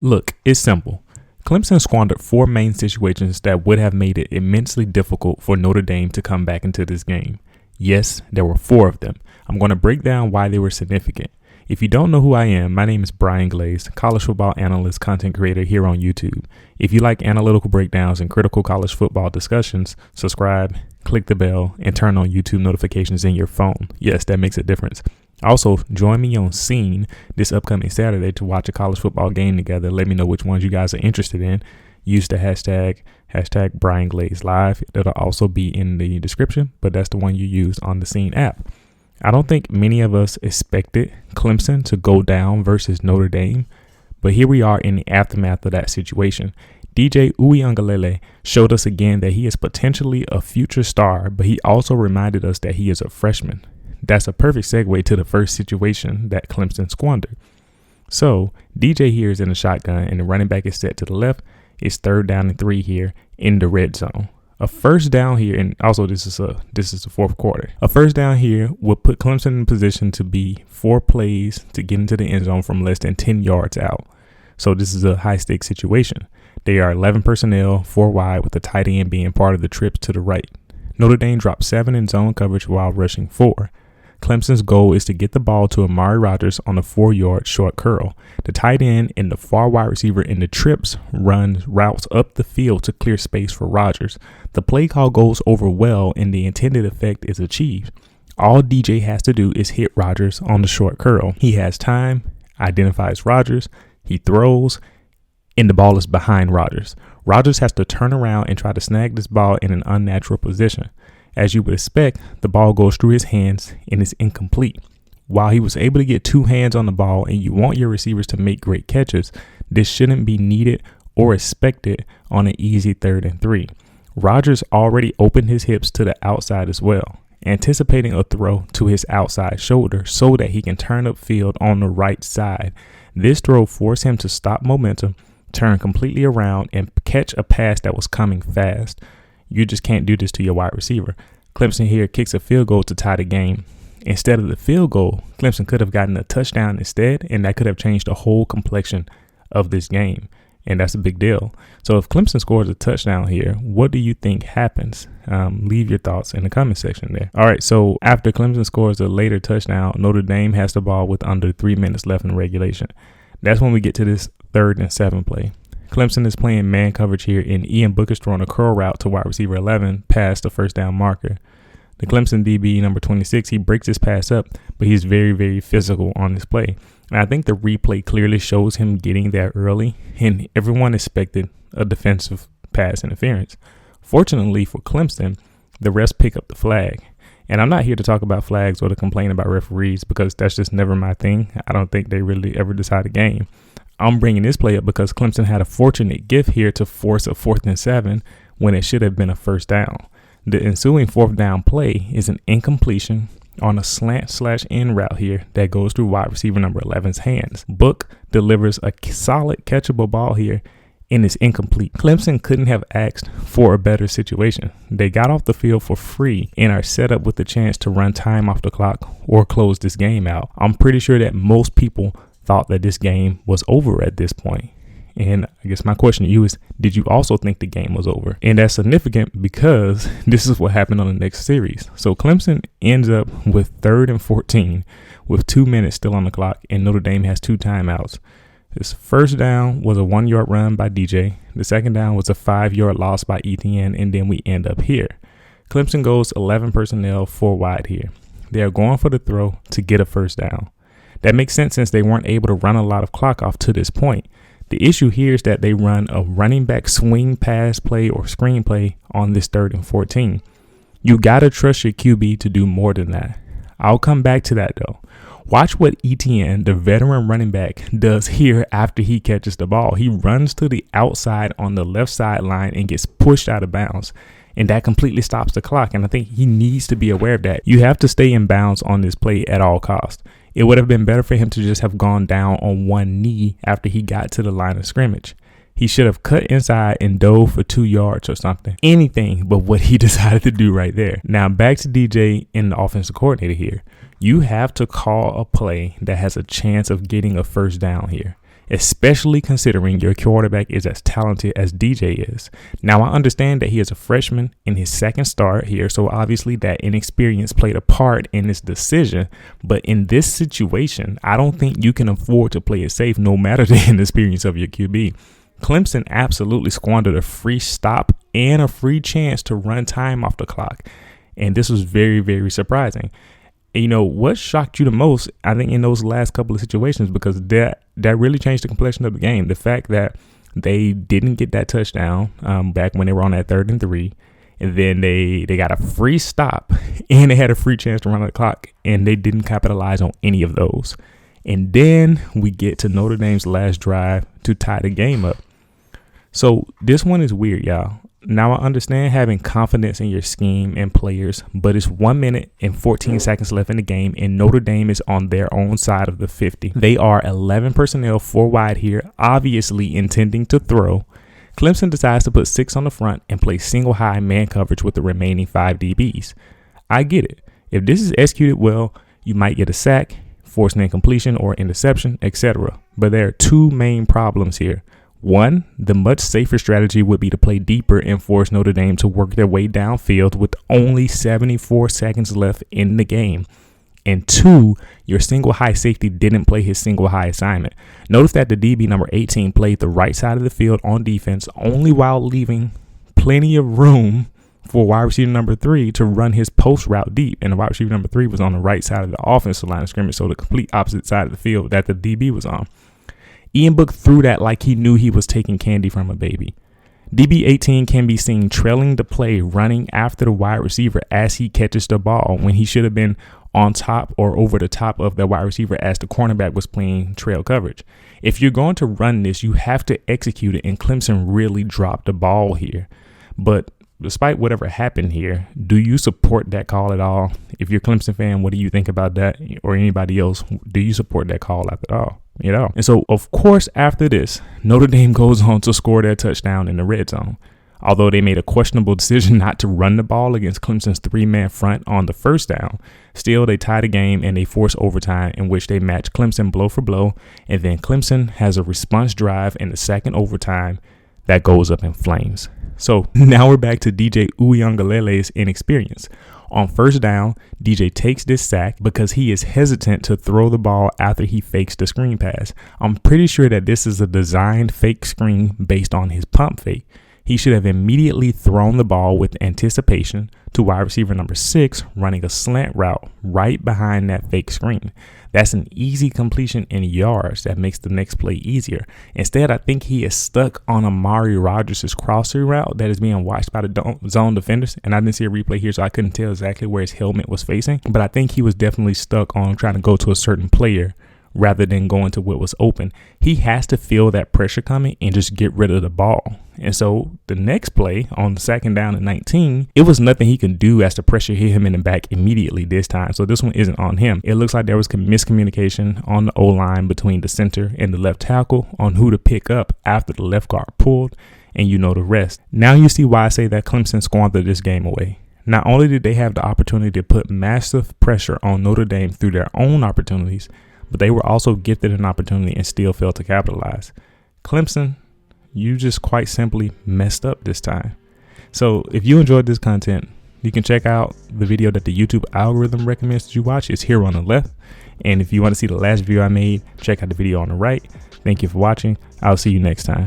Look, it's simple. Clemson squandered four main situations that would have made it immensely difficult for Notre Dame to come back into this game. Yes, there were four of them. I'm going to break down why they were significant. If you don't know who I am, my name is Glaze, college football analyst, content creator here on YouTube. If you like analytical breakdowns and critical college football discussions, subscribe, click the bell, and turn on YouTube notifications in your phone. Yes, that makes a difference. Also, join me on Cene this upcoming Saturday to watch a college football game together. Let me know which ones you guys are interested in. Use the hashtag BrianGlazeLive. It'll also be in the description, but that's the one you use on the Cene app. I don't think many of us expected Clemson to go down versus Notre Dame, but here we are in the aftermath of that situation. Uiagalelei showed us again that he is potentially a future star, but he also reminded us that he is a freshman. That's a perfect segue to the first situation that Clemson squandered. So DJ here is in the shotgun and the running back is set to the left. It's 3rd down and 3 here in the red zone. A first down here, and also this is the fourth quarter. A first down here would put Clemson in position to be 4 plays to get into the end zone from less than 10 yards out. So this is a high stakes situation. They are 11 personnel, 4 wide, with the tight end being part of the trips to the right. Notre Dame dropped 7 in zone coverage while rushing 4. Clemson's goal is to get the ball to Amari Rodgers on a 4-yard short curl. The tight end and the far wide receiver in the trips run routes up the field to clear space for Rodgers. The play call goes over well and the intended effect is achieved. All DJ has to do is hit Rodgers on the short curl. He has time, identifies Rodgers, he throws, and the ball is behind Rodgers. Rodgers has to turn around and try to snag this ball in an unnatural position. As you would expect, the ball goes through his hands and is incomplete. While he was able to get 2 hands on the ball and you want your receivers to make great catches, this shouldn't be needed or expected on an easy 3rd and 3. Rodgers already opened his hips to the outside as well, anticipating a throw to his outside shoulder so that he can turn upfield on the right side. This throw forced him to stop momentum, turn completely around, and catch a pass that was coming fast. You just can't do this to your wide receiver. Clemson here kicks a field goal to tie the game. Instead of the field goal, Clemson could have gotten a touchdown instead, and that could have changed the whole complexion of this game. And that's a big deal. So if Clemson scores a touchdown here, what do you think happens? Leave your thoughts in the comment section there. All right, so after Clemson scores a later touchdown, Notre Dame has the ball with under 3 minutes left in regulation. That's when we get to this 3rd and 7 play. Clemson is playing man coverage here, and Ian Book is throwing a curl route to wide receiver 11 past the first down marker. The Clemson DB, number 26, he breaks his pass up, but he's very, very physical on this play. And I think the replay clearly shows him getting there early, and everyone expected a defensive pass interference. Fortunately for Clemson, the refs pick up the flag. And I'm not here to talk about flags or to complain about referees because that's just never my thing. I don't think they really ever decide a game. I'm bringing this play up because Clemson had a fortunate gift here to force a 4th and 7 when it should have been a first down. The ensuing 4th down play is an incompletion on a slant/in route here that goes through wide receiver number 11's hands. Book delivers a solid catchable ball here and is incomplete. Clemson couldn't have asked for a better situation. They got off the field for free and are set up with the chance to run time off the clock or close this game out. I'm pretty sure that most people thought that this game was over at this point. And I guess my question to you is, did you also think the game was over? And that's significant because this is what happened on the next series. So Clemson ends up with 3rd and 14 with 2 minutes still on the clock, and Notre Dame has 2 timeouts. This first down was a 1-yard run by DJ. The second down was a 5-yard loss by Etienne, and then we end up here. Clemson goes 11 personnel, 4 wide here. They are going for the throw to get a first down. That makes sense since they weren't able to run a lot of clock off to this point. The issue here is that they run a running back swing pass play or screen play on this 3rd and 14. You got to trust your QB to do more than that. I'll come back to that though. Watch what Etienne, the veteran running back, does here after he catches the ball. He runs to the outside on the left sideline and gets pushed out of bounds. And that completely stops the clock. And I think he needs to be aware of that. You have to stay in bounds on this play at all costs. It would have been better for him to just have gone down on one knee after he got to the line of scrimmage. He should have cut inside and dove for 2 yards or something. Anything but what he decided to do right there. Now back to DJ and the offensive coordinator here. You have to call a play that has a chance of getting a first down here. especially considering your quarterback is as talented as DJ is. Now, I understand that he is a freshman in his second start here, so obviously that inexperience played a part in this decision. But in this situation, I don't think you can afford to play it safe no matter the inexperience of your QB. Clemson absolutely squandered a free stop and a free chance to run time off the clock. And this was very, very surprising. And you know, what shocked you the most, I think, in those last couple of situations, because that really changed the complexion of the game. The fact that they didn't get that touchdown back when they were on that 3rd and 3. And then they got a free stop and they had a free chance to run the clock. And they didn't capitalize on any of those. And then we get to Notre Dame's last drive to tie the game up. So this one is weird, y'all. Now, I understand having confidence in your scheme and players, but it's 1 minute and 14 seconds left in the game, and Notre Dame is on their own side of the 50. They are 11 personnel, 4 wide here, obviously intending to throw. Clemson decides to put 6 on the front and play single high man coverage with the remaining 5 DBs. I get it. If this is executed well, you might get a sack, force an incompletion or interception, etc. But there are 2 main problems here. One, the much safer strategy would be to play deeper and force Notre Dame to work their way downfield with only 74 seconds left in the game. And 2, your single high safety didn't play his single high assignment. Notice that the DB number 18 played the right side of the field on defense only while leaving plenty of room for wide receiver number 3 to run his post route deep. And the wide receiver number 3 was on the right side of the offensive line of scrimmage, so the complete opposite side of the field that the DB was on. Ian Book threw that like he knew he was taking candy from a baby. DB 18 can be seen trailing the play, running after the wide receiver as he catches the ball when he should have been on top or over the top of the wide receiver as the cornerback was playing trail coverage. If you're going to run this, you have to execute it, and Clemson really dropped the ball here. But despite whatever happened here, do you support that call at all? If you're a Clemson fan, what do you think about that? Or anybody else, do you support that call at all? You know, and so, of course, after this, Notre Dame goes on to score their touchdown in the red zone. Although they made a questionable decision not to run the ball against Clemson's 3-man front on the first down, still they tie the game and they force overtime, in which they match Clemson blow for blow. And then Clemson has a response drive in the second overtime that goes up in flames. So now we're back to DJ Uiagalelei's inexperience. On first down, DJ takes this sack because he is hesitant to throw the ball after he fakes the screen pass. I'm pretty sure that this is a designed fake screen based on his pump fake. He should have immediately thrown the ball with anticipation to wide receiver number 6, running a slant route right behind that fake screen. That's an easy completion in yards that makes the next play easier. Instead, I think he is stuck on Amari Rodgers' crosser route that is being watched by the zone defenders. And I didn't see a replay here, so I couldn't tell exactly where his helmet was facing. But I think he was definitely stuck on trying to go to a certain player rather than going to what was open. He has to feel that pressure coming and just get rid of the ball. And so the next play on the 2nd down and 19, it was nothing he could do as the pressure hit him in the back immediately this time. So this one isn't on him. It looks like there was miscommunication on the O-line between the center and the left tackle on who to pick up after the left guard pulled, and you know the rest. Now you see why I say that Clemson squandered this game away. Not only did they have the opportunity to put massive pressure on Notre Dame through their own opportunities, but they were also gifted an opportunity and still failed to capitalize. Clemson, you just quite simply messed up this time. So if you enjoyed this content, you can check out the video that the YouTube algorithm recommends that you watch. It's here on the left. And if you want to see the last video I made, check out the video on the right. Thank you for watching. I'll see you next time.